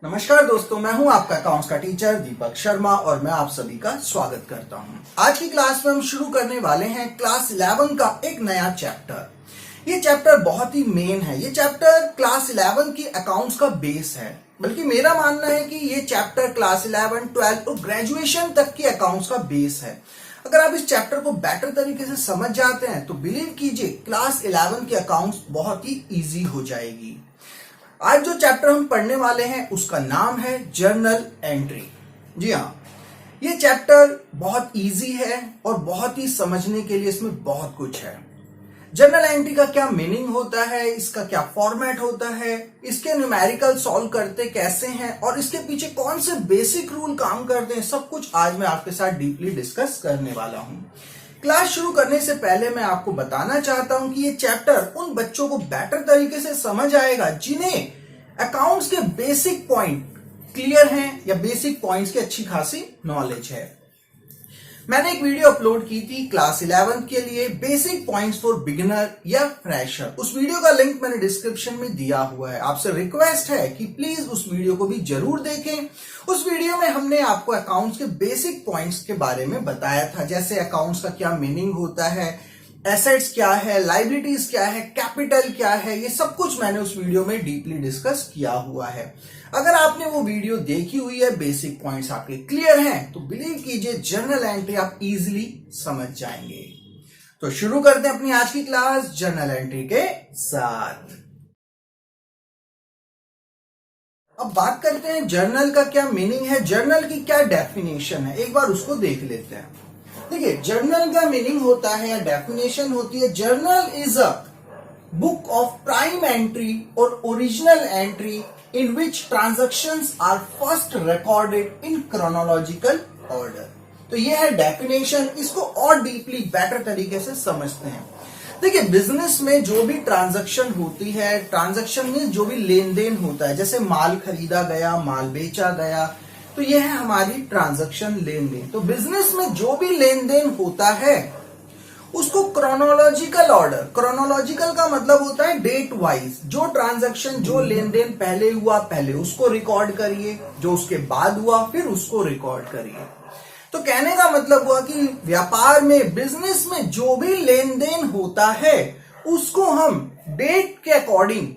नमस्कार दोस्तों, मैं हूं आपका अकाउंट्स का टीचर दीपक शर्मा और मैं आप सभी का स्वागत करता हूं। आज की क्लास में हम शुरू करने वाले हैं क्लास 11 का एक नया चैप्टर। ये चैप्टर बहुत ही मेन है। ये चैप्टर क्लास 11 की अकाउंट्स का बेस है। बल्कि मेरा मानना है कि ये चैप्टर क्लास 11, 12 और ग्रेजुएशन तक की अकाउंट्स का बेस है। अगर आप इस चैप्टर को बेटर तरीके से समझ जाते हैं तो बिलीव कीजिए क्लास 11 की अकाउंट्स बहुत ही इजी हो जाएगी। आज जो चैप्टर हम पढ़ने वाले हैं उसका नाम है जर्नल एंट्री। जी हाँ, ये चैप्टर बहुत इजी है और बहुत ही समझने के लिए इसमें बहुत कुछ है। जर्नल एंट्री का क्या मीनिंग होता है, इसका क्या फॉर्मेट होता है, इसके न्यूमेरिकल सॉल्व करते कैसे हैं और इसके पीछे कौन से बेसिक रूल काम करते हैं, सब कुछ आज मैं आपके साथ डीपली डिस्कस करने वाला हूं। क्लास शुरू करने से पहले मैं आपको बताना चाहता हूं कि ये चैप्टर उन बच्चों को बेटर तरीके से समझ आएगा जिन्हें अकाउंट्स के बेसिक पॉइंट क्लियर हैं या बेसिक पॉइंट्स की अच्छी खासी नॉलेज है। मैंने एक वीडियो अपलोड की थी क्लास 11 के लिए, बेसिक पॉइंट्स फॉर बिगिनर या फ्रेशर। उस वीडियो का लिंक मैंने डिस्क्रिप्शन में दिया हुआ है। आपसे रिक्वेस्ट है कि प्लीज उस वीडियो को भी जरूर देखें। उस वीडियो में हमने आपको अकाउंट्स के बेसिक पॉइंट्स के बारे में बताया था, जैसे अकाउंट्स का क्या मीनिंग होता है, एसेट्स क्या है, लाइबिलिटीज क्या है, कैपिटल क्या है, ये सब कुछ मैंने उस वीडियो में डीपली डिस्कस किया हुआ है। अगर आपने वो वीडियो देखी हुई है, बेसिक पॉइंट्स आपके क्लियर हैं, तो बिलीव कीजिए जर्नल एंट्री आप इजीली समझ जाएंगे। तो शुरू करते हैं अपनी आज की क्लास जर्नल एंट्री के साथ। अब बात करते हैं जर्नल का क्या मीनिंग है, जर्नल की क्या डेफिनेशन है, एक बार उसको देख लेते हैं। देखिए, जर्नल का मीनिंग होता है या डेफिनेशन होती है, journal is a book of prime entry और original entry in which transactions are first recorded in chronological order. तो ये है डेफिनेशन। इसको और डीपली बेटर तरीके से समझते हैं। देखिए, बिजनेस में जो भी ट्रांजैक्शन होती है, ट्रांजैक्शन में जो भी लेन देन होता है, जैसे माल खरीदा गया, माल बेचा गया, तो यह है हमारी ट्रांजैक्शन, लेन देन। तो बिजनेस में जो भी लेन देन होता है उसको क्रोनोलॉजिकल ऑर्डर, क्रोनोलॉजिकल का मतलब होता है डेट वाइज, जो ट्रांजैक्शन, जो लेन देन पहले हुआ पहले उसको रिकॉर्ड करिए, जो उसके बाद हुआ फिर उसको रिकॉर्ड करिए। तो कहने का मतलब हुआ कि व्यापार में, बिजनेस में जो भी लेन देन होता है उसको हम डेट के अकॉर्डिंग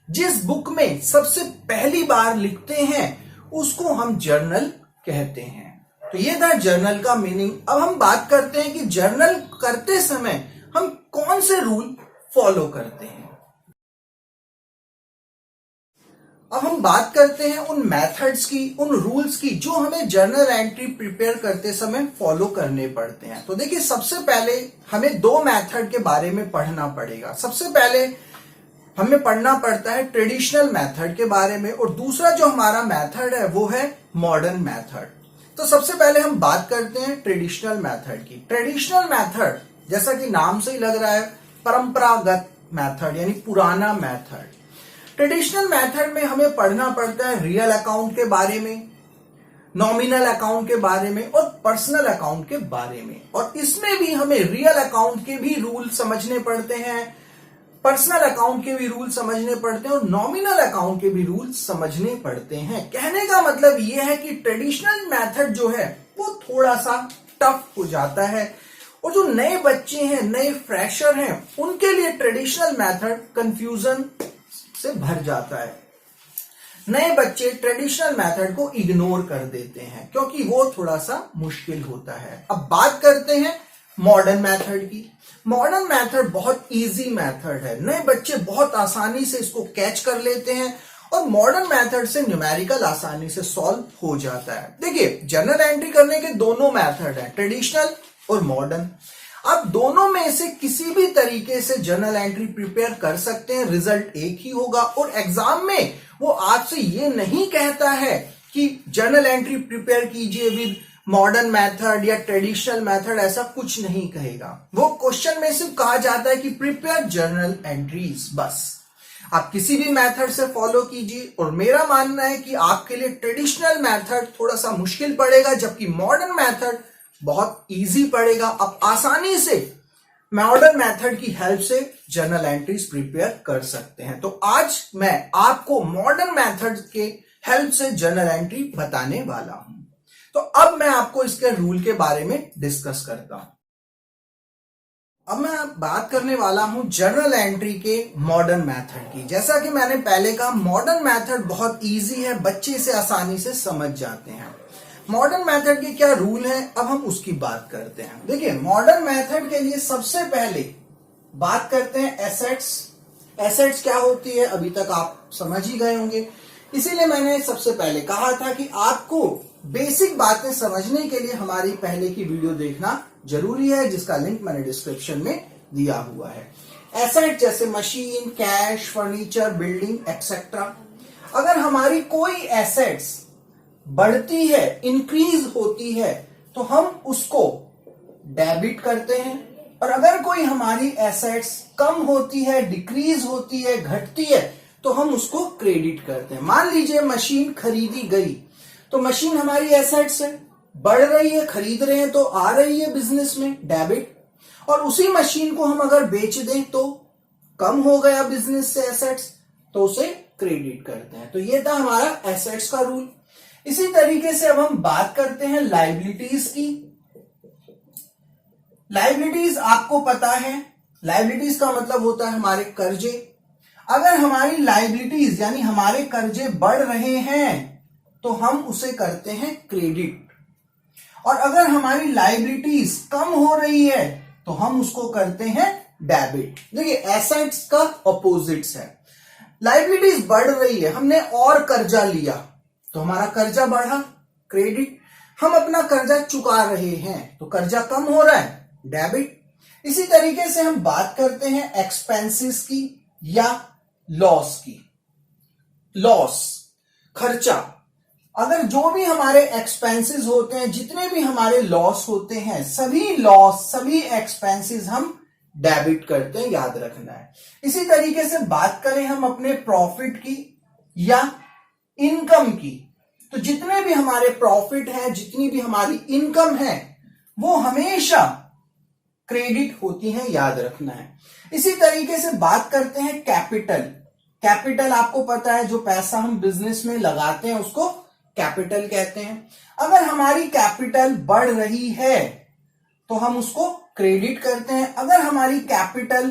जिस बुक में सबसे पहली बार लिखते हैं उसको हम जर्नल कहते हैं। तो ये था जर्नल का मीनिंग। अब हम बात करते हैं कि जर्नल करते समय हम कौन से रूल फॉलो करते हैं। अब हम बात करते हैं उन मेथड्स की, उन रूल्स की जो हमें जर्नल एंट्री प्रिपेयर करते समय फॉलो करने पड़ते हैं। तो देखिए, सबसे पहले हमें दो मेथड के बारे में पढ़ना पड़ेगा। सबसे पहले हमें पढ़ना पड़ता है ट्रेडिशनल मेथड के बारे में और दूसरा जो हमारा मेथड है वो है मॉडर्न मेथड। तो सबसे पहले हम बात करते हैं ट्रेडिशनल मेथड की। ट्रेडिशनल मेथड जैसा कि नाम से ही लग रहा है, परंपरागत मेथड यानी पुराना मेथड। ट्रेडिशनल मेथड में हमें पढ़ना पड़ता है रियल अकाउंट के बारे में, नॉमिनल अकाउंट के बारे में और पर्सनल अकाउंट के बारे में। और इसमें भी हमें रियल अकाउंट के भी रूल समझने पड़ते हैं, पर्सनल अकाउंट के भी रूल समझने पड़ते हैं और नॉमिनल अकाउंट के भी रूल समझने पड़ते हैं। कहने का मतलब यह है कि ट्रेडिशनल मेथड जो है वो थोड़ा सा टफ हो जाता है और जो नए बच्चे हैं, नए फ्रेशर हैं, उनके लिए ट्रेडिशनल मेथड कंफ्यूजन से भर जाता है। नए बच्चे ट्रेडिशनल मेथड को इग्नोर कर देते हैं क्योंकि वो थोड़ा सा मुश्किल होता है। अब बात करते हैं मॉडर्न मेथड की। मॉडर्न मेथड बहुत इजी मेथड है, नए बच्चे बहुत आसानी से इसको कैच कर लेते हैं और मॉडर्न मेथड से न्यूमेरिकल आसानी से सॉल्व हो जाता है। देखिए, जर्नल एंट्री करने के दोनों मेथड हैं, ट्रेडिशनल और मॉडर्न। आप दोनों में से किसी भी तरीके से जर्नल एंट्री प्रिपेयर कर सकते हैं, रिजल्ट एक ही होगा। और एग्जाम में वो आपसे ये नहीं कहता है कि जर्नल एंट्री प्रिपेयर कीजिए विद मॉडर्न मेथड या ट्रेडिशनल मेथड, ऐसा कुछ नहीं कहेगा। वो क्वेश्चन में सिर्फ कहा जाता है कि प्रिपेयर जर्नल एंट्रीज, बस। आप किसी भी मेथड से फॉलो कीजिए और मेरा मानना है कि आपके लिए ट्रेडिशनल मेथड थोड़ा सा मुश्किल पड़ेगा जबकि मॉडर्न मेथड बहुत इजी पड़ेगा। आप आसानी से मॉडर्न मेथड की हेल्प से जर्नल एंट्रीज प्रिपेयर कर सकते हैं। तो आज मैं आपको मॉडर्न मेथड के हेल्प से जर्नल एंट्री बताने वाला हूं। तो अब मैं आपको इसके रूल के बारे में डिस्कस करता हूं। अब मैं बात करने वाला हूं जर्नल एंट्री के मॉडर्न मेथड की। जैसा कि मैंने पहले कहा, मॉडर्न मेथड बहुत इजी है, बच्चे इसे आसानी से समझ जाते हैं। मॉडर्न मेथड के क्या रूल हैं, अब हम उसकी बात करते हैं। देखिए, मॉडर्न मेथड के लिए सबसे पहले बात करते हैं एसेट्स। एसेट्स क्या होती है अभी तक आप समझ ही गए होंगे, इसीलिए मैंने सबसे पहले कहा था कि आपको बेसिक बातें समझने के लिए हमारी पहले की वीडियो देखना जरूरी है, जिसका लिंक मैंने डिस्क्रिप्शन में दिया हुआ है। एसेट जैसे machine, cash, furniture, building etcetera. अगर हमारी कोई एसेट्स बढ़ती है, इंक्रीज होती है, तो हम उसको डेबिट करते हैं, और अगर कोई हमारी एसेट्स कम होती है, डिक्रीज होती है, घटती है, तो हम उसको क्रेडिट करते हैं। मान लीजिए मशीन खरीदी गई, तो मशीन हमारी एसेट्स है, बढ़ रही है, खरीद रहे हैं तो आ रही है बिजनेस में, डेबिट। और उसी मशीन को हम अगर बेच दें तो कम हो गया बिजनेस से एसेट्स, तो उसे क्रेडिट करते हैं। तो ये था हमारा एसेट्स का रूल। इसी तरीके से अब हम बात करते हैं लायबिलिटीज की। लायबिलिटीज आपको पता है, लायबिलिटीज का मतलब होता है हमारे कर्जे। अगर हमारी लायबिलिटीज यानी हमारे कर्जे बढ़ रहे हैं तो हम उसे करते हैं क्रेडिट, और अगर हमारी लायबिलिटीज कम हो रही है तो हम उसको करते हैं डेबिट। देखिए, एसेट्स का ऑपोजिट्स है। लायबिलिटीज बढ़ रही है, हमने और कर्जा लिया तो हमारा कर्जा बढ़ा, क्रेडिट। हम अपना कर्जा चुका रहे हैं तो कर्जा कम हो रहा है, डेबिट। इसी तरीके से हम बात करते हैं एक्सपेंसेस की या लॉस की। लॉस, खर्चा। अगर जो भी हमारे एक्सपेंसेस होते हैं, जितने भी हमारे लॉस होते हैं, सभी लॉस, सभी एक्सपेंसेस हम डेबिट करते हैं, याद रखना है। इसी तरीके से बात करें हम अपने प्रॉफिट की या इनकम की, तो जितने भी हमारे प्रॉफिट है, जितनी भी हमारी इनकम है, वो हमेशा क्रेडिट होती हैं, याद रखना है। इसी तरीके से बात करते हैं कैपिटल। कैपिटल आपको पता है, जो पैसा हम बिजनेस में लगाते हैं उसको कैपिटल कहते हैं। अगर हमारी कैपिटल बढ़ रही है तो हम उसको क्रेडिट करते हैं, अगर हमारी कैपिटल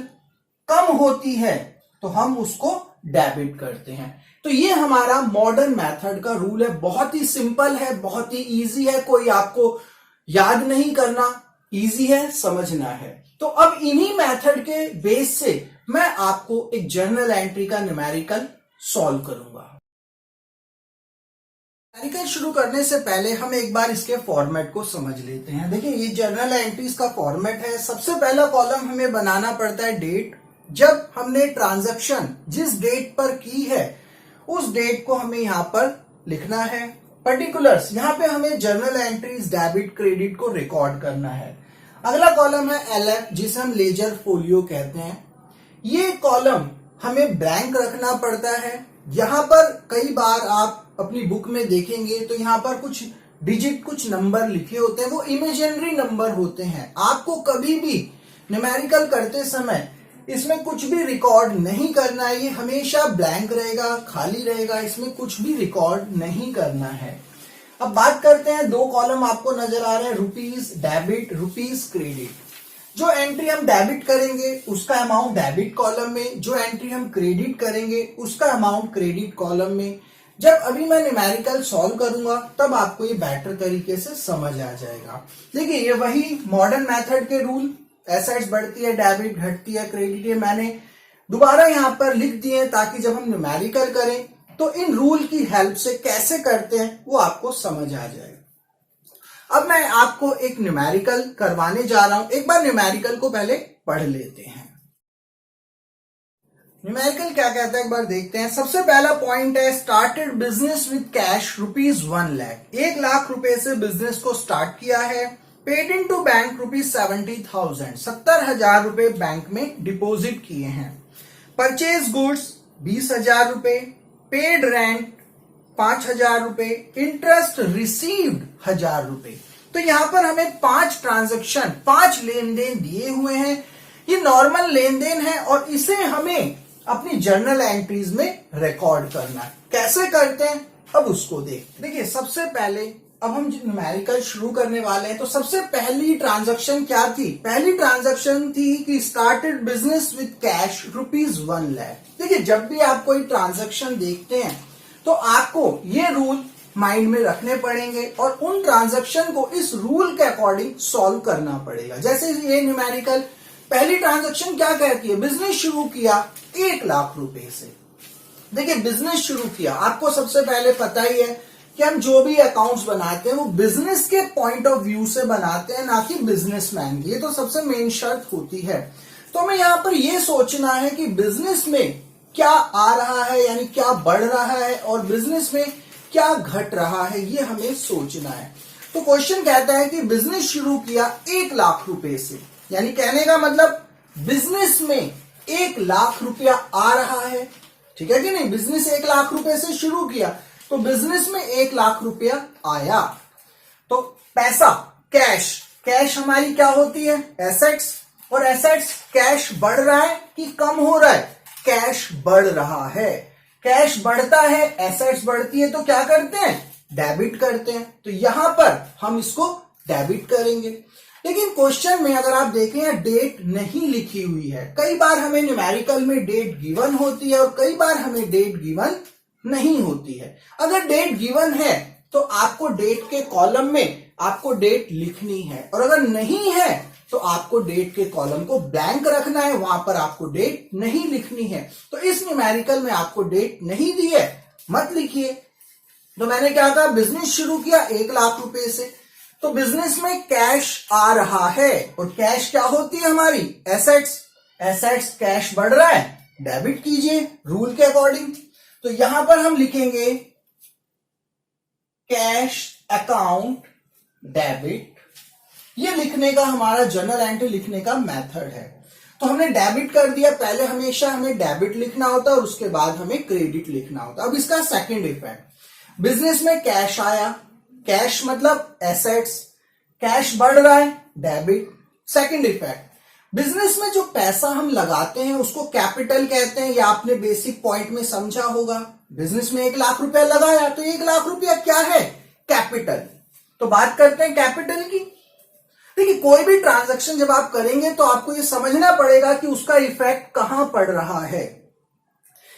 कम होती है तो हम उसको डेबिट करते हैं। तो ये हमारा मॉडर्न मेथड का रूल है। बहुत ही सिंपल है, बहुत ही इजी है, कोई आपको याद नहीं करना, इजी है, समझना है। तो अब इन्हीं मेथड के बेस से मैं आपको एक जर्नल एंट्री का न्यूमेरिकल सॉल्व करूंगा। न्यूमेरिकल शुरू करने से पहले हम एक बार इसके फॉर्मेट को समझ लेते हैं। देखिए, ये जर्नल एंट्रीज का फॉर्मेट है। सबसे पहला कॉलम हमें बनाना पड़ता है डेट। जब हमने ट्रांजैक्शन जिस डेट पर की है उस डेट को हमें यहां पर लिखना है। पर्टिकुलर्स, यहां पे हमें जर्नल एंट्रीज डेबिट क्रेडिट को रिकॉर्ड करना है। अगला कॉलम है एलएफ, जिसे हम लेजर फोलियो कहते हैं। ये कॉलम हमें ब्लैंक रखना पड़ता है। यहां पर कई बार आप अपनी बुक में देखेंगे तो यहां पर कुछ डिजिट, कुछ नंबर लिखे होते हैं, वो इमेजिनरी नंबर होते हैं। आपको कभी भी न्यूमेरिकल करते समय इसमें कुछ भी रिकॉर्ड नहीं करना है, ये हमेशा ब्लैंक रहेगा, खाली रहेगा, इसमें कुछ भी रिकॉर्ड नहीं करना है। अब बात करते हैं, दो कॉलम आपको नजर आ रहे हैं, रुपीज डेबिट, रुपीज क्रेडिट। जो एंट्री हम डेबिट करेंगे उसका अमाउंट डेबिट कॉलम में, जो एंट्री हम क्रेडिट करेंगे उसका अमाउंट क्रेडिट कॉलम में। जब अभी मैं न्यूमेरिकल सॉल्व करूंगा तब आपको ये बेटर तरीके से समझ आ जाएगा। देखिए, ये वही मॉडर्न मेथड के रूल, एसेट्स बढ़ती है डेबिट, घटती है क्रेडिट, ये मैंने दोबारा यहां पर लिख दिए ताकि जब हम न्यूमेरिकल करें तो इन रूल की हेल्प से कैसे करते हैं वो आपको समझ आ जाएगा। अब मैं आपको एक न्यूमेरिकल करवाने जा रहा हूं। एक बार न्यूमेरिकल को पहले पढ़ लेते हैं। न्यूमेरिकल क्या कहता है एक बार देखते हैं। सबसे पहला पॉइंट है, started business with cash ₹1 lakh. 1 lakh रुपए से बिजनेस को स्टार्ट किया है। पेड इन टू बैंक ₹70,000, 70,000 रुपए बैंक में डिपॉजिट किए हैं। परचेज गुड्स 20,000 रुपए, पेड रेंट 5,000 रुपए, इंटरेस्ट रिसीव्ड 1,000 रुपए। तो यहां पर हमें 5 ट्रांजैक्शन, 5 लेन देन दिए हुए हैं। ये नॉर्मल लेन देन है और इसे हमें अपनी जर्नल एंट्रीज में रिकॉर्ड करना है। कैसे करते हैं अब उसको देखिए सबसे पहले अब हम न्यूमेरिकल शुरू करने वाले हैं। तो सबसे पहली ट्रांजैक्शन क्या थी? पहली ट्रांजैक्शन थी कि स्टार्टेड बिजनेस विद कैश ₹1,00,000। देखिए जब भी आप कोई ट्रांजैक्शन देखते हैं तो आपको ये रूल माइंड में रखने पड़ेंगे और उन ट्रांजैक्शन को इस रूल के अकॉर्डिंग सॉल्व करना पड़ेगा। जैसे ये न्यूमेरिकल पहली ट्रांजैक्शन क्या कहती है? बिजनेस शुरू किया 1,00,000 रुपए से। देखिए बिजनेस शुरू किया, आपको सबसे पहले पता ही है कि हम जो भी अकाउंट्स बनाते हैं वो बिजनेस के पॉइंट ऑफ व्यू से बनाते हैं, ना कि बिजनेसमैन की। ये तो सबसे मेन शर्त होती है। तो हमें यहां पर ये सोचना है कि बिजनेस में क्या आ रहा है, यानी क्या बढ़ रहा है, और बिजनेस में क्या घट रहा है, ये हमें सोचना है। तो क्वेश्चन कहता है कि बिजनेस शुरू किया 1,00,000 रुपए से, यानी कहने का मतलब बिजनेस में 1,00,000 रुपया आ रहा है, ठीक है कि नहीं? बिजनेस 1,00,000 रुपए से शुरू किया तो बिजनेस में 1,00,000 रुपया आया। तो पैसा, कैश, कैश हमारी क्या होती है? एसेट्स। और एसेट्स, कैश बढ़ रहा है कि कम हो रहा है? कैश बढ़ रहा है। कैश बढ़ता है, एसेट्स बढ़ती है, तो क्या करते हैं? डेबिट करते हैं। तो यहां पर हम इसको डेबिट करेंगे। लेकिन क्वेश्चन में अगर आप देखें डेट नहीं लिखी हुई है। कई बार हमें न्यूमेरिकल में डेट गिवन होती है और कई बार हमें डेट गिवन नहीं होती है। अगर डेट गिवन है तो आपको डेट के कॉलम में आपको डेट लिखनी है, और अगर नहीं है तो आपको डेट के कॉलम को ब्लैंक रखना है, वहां पर आपको डेट नहीं लिखनी है। तो इस न्यूमेरिकल में आपको डेट नहीं दी है, मत लिखिए। तो मैंने क्या कहा? बिजनेस शुरू किया 1,00,000 रुपए से, तो बिजनेस में कैश आ रहा है, और कैश क्या होती है हमारी? एसेट्स। एसेट्स, कैश बढ़ रहा है, डेबिट कीजिए रूल के अकॉर्डिंग। तो यहां पर हम लिखेंगे कैश अकाउंट डेबिट। ये लिखने का हमारा जर्नल एंट्री लिखने का मेथड है। तो हमने डेबिट कर दिया। पहले हमेशा हमें डेबिट लिखना होता है और उसके बाद हमें क्रेडिट लिखना होता है। अब इसका सेकंड इफेक्ट, बिजनेस में कैश आया, कैश मतलब एसेट्स, कैश बढ़ रहा है, डेबिट। सेकंड इफेक्ट, बिजनेस में जो पैसा हम लगाते हैं उसको कैपिटल कहते हैं, या आपने बेसिक पॉइंट में समझा होगा। बिजनेस में 1,00,000 रुपया लगाया तो 1,00,000 रुपया क्या है? कैपिटल। तो बात करते हैं कैपिटल की। देखिए कोई भी ट्रांजैक्शन जब आप करेंगे तो आपको ये समझना पड़ेगा कि उसका इफेक्ट कहां पड़ रहा है,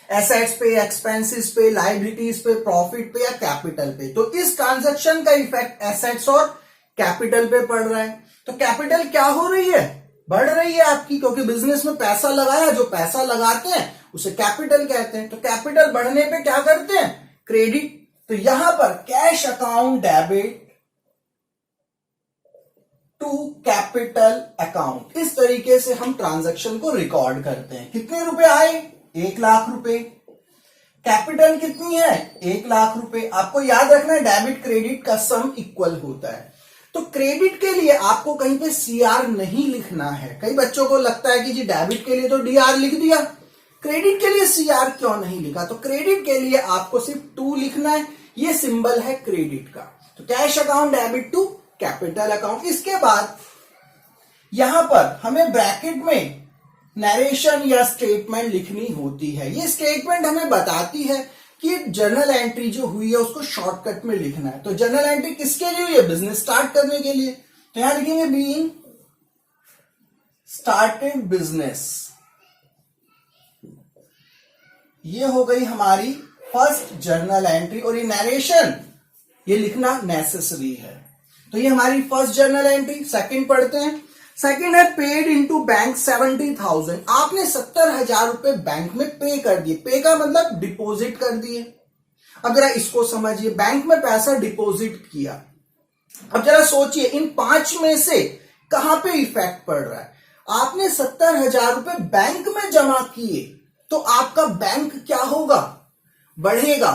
एसेट्स पे, एक्सपेंसेस पे, लायबिलिटीज पे, प्रॉफिट पे, या कैपिटल पे। तो इस ट्रांजैक्शन का इफेक्ट एसेट्स और कैपिटल पे पड़ रहा है। तो कैपिटल क्या हो रही है? बढ़ रही है आपकी, क्योंकि बिजनेस में पैसा लगाया, जो पैसा लगाते हैं उसे कैपिटल कहते हैं। तो कैपिटल बढ़ने पे क्या करते हैं? क्रेडिट। तो यहां पर cash account debit to capital account, इस तरीके से हम ट्रांजैक्शन को रिकॉर्ड करते हैं। कितने रुपए आए? 1,00,000 रुपए। कैपिटल कितनी है? 1,00,000 रुपए। आपको याद रखना है डेबिट क्रेडिट का सम इक्वल होता है। तो क्रेडिट के लिए आपको कहीं पे सीआर नहीं लिखना है। कई बच्चों को लगता है कि जी डेबिट के लिए तो डीआर लिख दिया, क्रेडिट के लिए सीआर क्यों नहीं लिखा? तो क्रेडिट के लिए आपको सिर्फ 2 लिखना है। ये सिंबल है क्रेडिट का। तो cash account debit to capital account. इसके बाद यहां पर हमें ब्रैकेट में नरेशन या स्टेटमेंट लिखनी होती है। ये स्टेटमेंट हमें बताती है कि जर्नल एंट्री जो हुई है उसको शॉर्टकट में लिखना है। तो जर्नल एंट्री किसके लिए हुई है? बिजनेस स्टार्ट करने के लिए। तो यहां लिखेंगे बीइंग स्टार्टेड बिजनेस। ये हो गई हमारी फर्स्ट जर्नल एंट्री, और ये नरेशन ये लिखना नेसेसरी है। तो ये हमारी फर्स्ट जर्नल एंट्री। सेकंड पढ़ते हैं। सेकंड है पेड इनटू बैंक 70,000। आपने 70,000 रुपए बैंक में पे कर दिए। पे का मतलब डिपॉजिट कर दिए। अब जरा इसको समझिए, बैंक में पैसा डिपॉजिट किया। अब जरा सोचिए इन 5 में से कहां पे इफेक्ट पड़ रहा है? आपने 70,000 रुपए बैंक में जमा किए तो आपका बैंक क्या होगा? बढ़ेगा।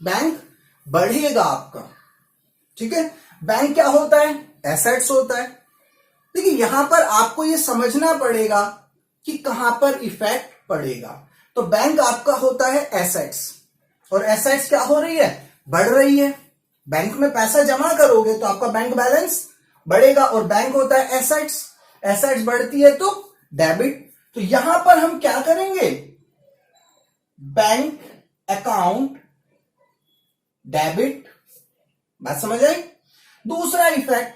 बैंक बढ़ेगा आपका, ठीक है। बैंक क्या होता है? एसेट्स होता है। देखिए यहां पर आपको यह समझना पड़ेगा कि कहां पर इफेक्ट पड़ेगा। तो बैंक आपका होता है एसेट्स, और एसेट्स क्या हो रही है? बढ़ रही है। बैंक में पैसा जमा करोगे तो आपका बैंक बैलेंस बढ़ेगा, और बैंक होता है एसेट्स। एसेट्स बढ़ती है तो डेबिट। तो यहां पर हम क्या करेंगे? Bank account debit. बात समझ आई? दूसरा इफेक्ट,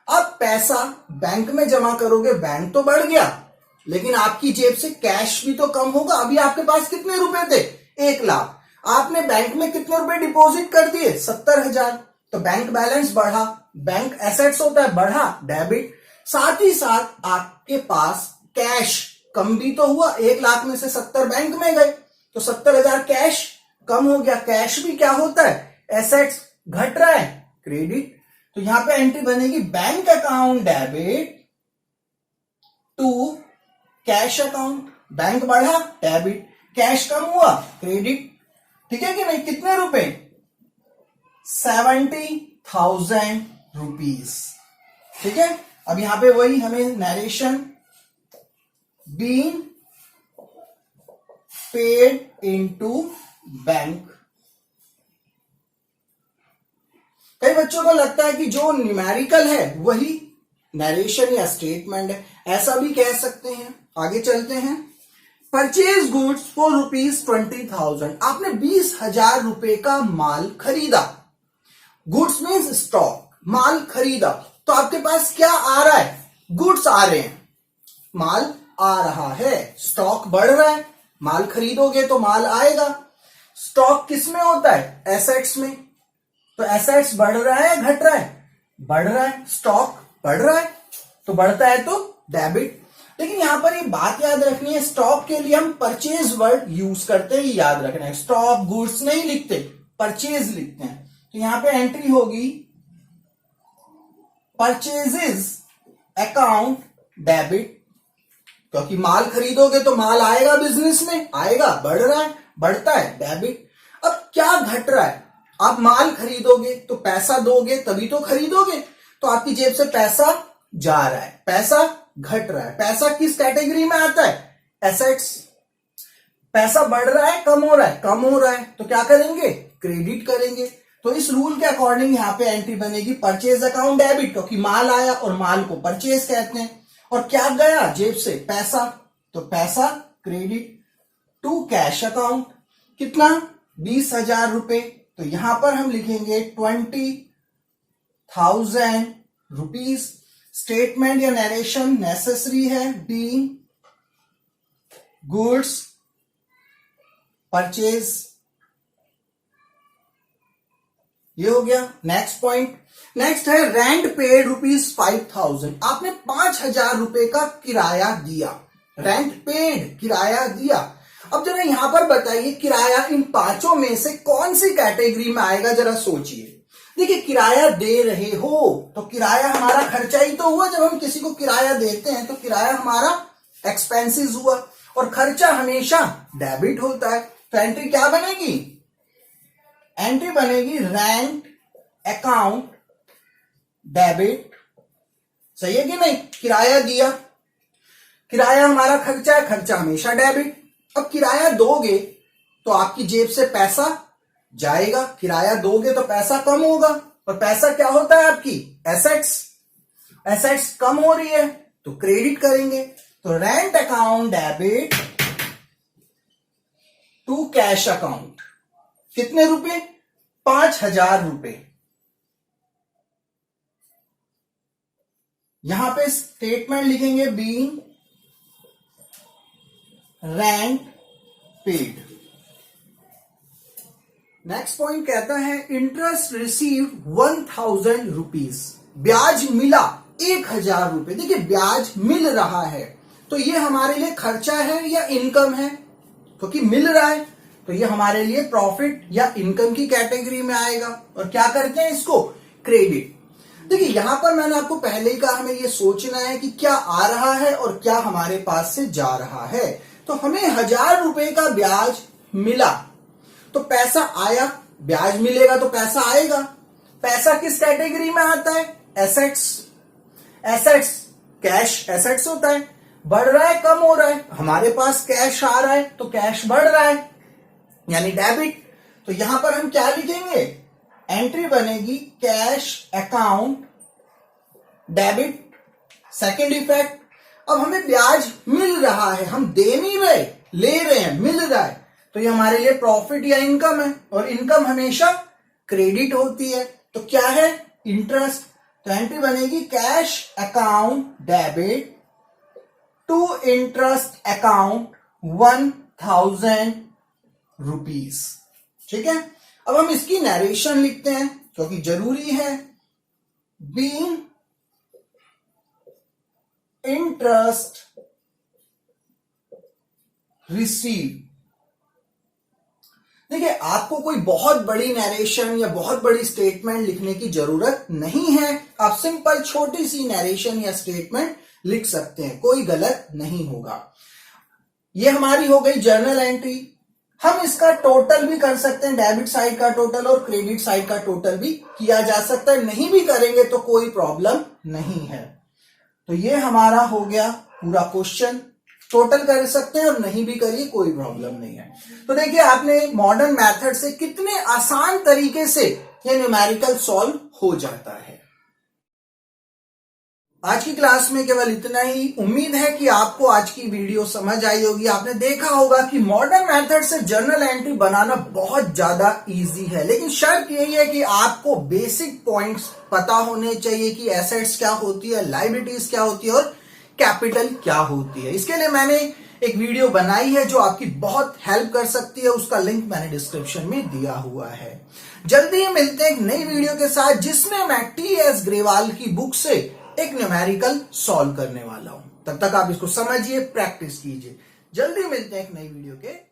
अब पैसा बैंक में जमा करोगे, बैंक तो बढ़ गया, लेकिन आपकी जेब से कैश भी तो कम होगा। अभी आपके पास कितने रुपए थे? 1,00,000। आपने बैंक में कितने रुपए डिपॉजिट कर दिए? 70,000। तो बैंक बैलेंस बढ़ा, बैंक एसेट्स होता है, बढ़ा, डेबिट। साथ ही साथ आपके पास कैश कम भी तो हुआ, 1,00,000 में से 70 बैंक में गए, तो 70,000 कैश कम हो गया। कैश भी क्या होता है? एसेट्स, घट रहा है, क्रेडिट। तो यहां पे एंट्री बनेगी bank account debit to cash account. Bank बढ़ा, डेबिट, कैश कम हुआ, क्रेडिट। ठीक है कि नहीं? कितने रुपए? 70,000 रुपीज। ठीक है, अब यहां पे वही हमें narration, being paid into bank. कई बच्चों को लगता है कि जो न्यूमेरिकल है वही नरेशन या स्टेटमेंट है, ऐसा भी कह सकते हैं। आगे चलते हैं। Purchase goods for ₹20,000। आपने 20,000 रुपए का माल खरीदा। गुड्स मीन्स स्टॉक, माल खरीदा, तो आपके पास क्या आ रहा है? गुड्स आ रहे हैं, माल आ रहा है, स्टॉक बढ़ रहा है। माल खरीदोगे तो माल आएगा। स्टॉक किस में होता है? एसेट्स में। तो एसेट्स बढ़ रहा है, घट रहा है? बढ़ रहा है। स्टॉक बढ़ रहा है, तो बढ़ता है तो डेबिट। लेकिन यहां पर ये बात याद रखनी है, स्टॉक के लिए हम परचेज वर्ड यूज करते हैं, याद रखना है। स्टॉक गुड्स नहीं लिखते, परचेज लिखते हैं। तो यहां पे एंट्री होगी परचेजेस अकाउंट डेबिट, क्योंकि माल खरीदोगे तो माल आएगा, बिजनेस में आएगा, बढ़ रहा है, बढ़ता है, डेबिट। अब क्या घट रहा है? आप माल खरीदोगे तो पैसा दोगे तभी तो खरीदोगे, तो आपकी जेब से पैसा जा रहा है, पैसा घट रहा है। पैसा किस कैटेगरी में आता है? एसेट्स। पैसा बढ़ रहा है, कम हो रहा है? कम हो रहा है, तो क्या करेंगे? क्रेडिट करेंगे। तो इस रूल के अकॉर्डिंग यहां पे एंट्री बनेगी परचेज अकाउंट डेबिट, क्योंकि माल आया और माल को परचेज कहते हैं। और क्या गया जेब से? पैसा, तो पैसा क्रेडिट टू कैश अकाउंट। कितना? 20,000 रुपए। तो यहां पर हम लिखेंगे 20,000 रुपीज। स्टेटमेंट या नरेशन नेसेसरी है, बीइंग गुड्स परचेज। ये हो गया। नेक्स्ट पॉइंट, नेक्स्ट है रेंट पेड ₹5,000। आपने 5,000 रुपए का किराया दिया, रेंट पेड, किराया दिया। अब जरा यहां पर बताइए, किराया इन पांचों में से कौन सी कैटेगरी में आएगा? जरा सोचिए। देखिए, किराया दे रहे हो तो किराया हमारा खर्चा ही तो हुआ। जब हम किसी को किराया देते हैं तो किराया हमारा एक्सपेंसेस हुआ, और खर्चा हमेशा डेबिट होता है। तो एंट्री क्या बनेगी? एंट्री बनेगी रेंट अकाउंट डेबिट। सही है कि नहीं? किराया दिया, किराया हमारा खर्चा है, खर्चा हमेशा डेबिट। अब किराया दोगे तो आपकी जेब से पैसा जाएगा, किराया दोगे तो पैसा कम होगा, और पैसा क्या होता है? आपकी एसेट्स। एसेट्स कम हो रही है तो क्रेडिट करेंगे। तो rent account debit to cash account. कितने रुपए? 5,000 रुपए। यहां पे स्टेटमेंट लिखेंगे being rent paid. Next point कहता है इंटरेस्ट रिसीव्ड 1,000 रुपीज। ब्याज मिला 1,000 रुपए। देखिए, ब्याज मिल रहा है तो ये हमारे लिए खर्चा है या इनकम है? क्योंकि मिल रहा है तो ये हमारे लिए प्रॉफिट या इनकम की कैटेगरी में आएगा। और क्या करते हैं इसको? क्रेडिट। देखिए, यहां पर मैंने आपको पहले ही कहा, हमें ये सोचना है कि क्या आ रहा है और क्या हमारे पास से जा रहा है। तो हमें 1,000 रुपए का ब्याज मिला तो पैसा आया, ब्याज मिलेगा तो पैसा आएगा। पैसा किस कैटेगरी में आता है? एसेट्स। एसेट्स, कैश एसेट्स होता है। बढ़ रहा है, कम हो रहा है? हमारे पास कैश आ रहा है तो कैश बढ़ रहा है, यानी डेबिट। तो यहां पर हम क्या लिखेंगे? एंट्री बनेगी cash account debit. Second effect, अब हमें ब्याज मिल रहा है, हम दे नहीं रहे, ले रहे हैं, मिल रहा है, तो ये हमारे लिए प्रॉफिट या इनकम है, और इनकम हमेशा क्रेडिट होती है। तो क्या है? इंटरेस्ट। तो एंट्री बनेगी cash account debit to interest account 1000 rupees. ठीक है, अब हम इसकी नरेशन लिखते हैं क्योंकि जरूरी है। Being interest receive. देखिए, आपको कोई बहुत बड़ी नरेशन या बहुत बड़ी स्टेटमेंट लिखने की जरूरत नहीं है। आप सिंपल छोटी सी नरेशन या स्टेटमेंट लिख सकते हैं, कोई गलत नहीं होगा। ये हमारी हो गई जर्नल एंट्री। हम इसका टोटल भी कर सकते हैं, डेबिट साइड का टोटल और क्रेडिट साइड का टोटल भी किया जा सकता है। नहीं भी करेंगे तो कोई प्रॉब्लम नहीं है। तो ये हमारा हो गया पूरा क्वेश्चन। टोटल कर सकते हैं और नहीं भी करिए, कोई प्रॉब्लम नहीं है। तो देखिए, आपने मॉडर्न मेथड से कितने आसान तरीके से ये न्यूमेरिकल सॉल्व हो जाता है। आज की क्लास में केवल इतना ही। उम्मीद है कि आपको आज की वीडियो समझ आई होगी। आपने देखा होगा कि मॉडर्न मेथड से जर्नल एंट्री बनाना बहुत ज्यादा इजी है, लेकिन शर्त यही है कि आपको बेसिक पॉइंट्स पता होने चाहिए कि एसेट्स क्या होती है, लायबिलिटीज क्या होती है और कैपिटल क्या होती है। इसके लिए मैंने एक वीडियो बनाई है जो आपकी बहुत हेल्प कर सकती है। उसका लिंक मैंने डिस्क्रिप्शन में दिया हुआ है। जल्दी ही मिलते हैं एक नई वीडियो के साथ, जिसमें मैं टी.एस. ग्रेवाल की बुक से एक न्यूमेरिकल सॉल्व करने वाला हूं। तब तक आप इसको समझिए, प्रैक्टिस कीजिए। जल्दी मिलते हैं एक नई वीडियो के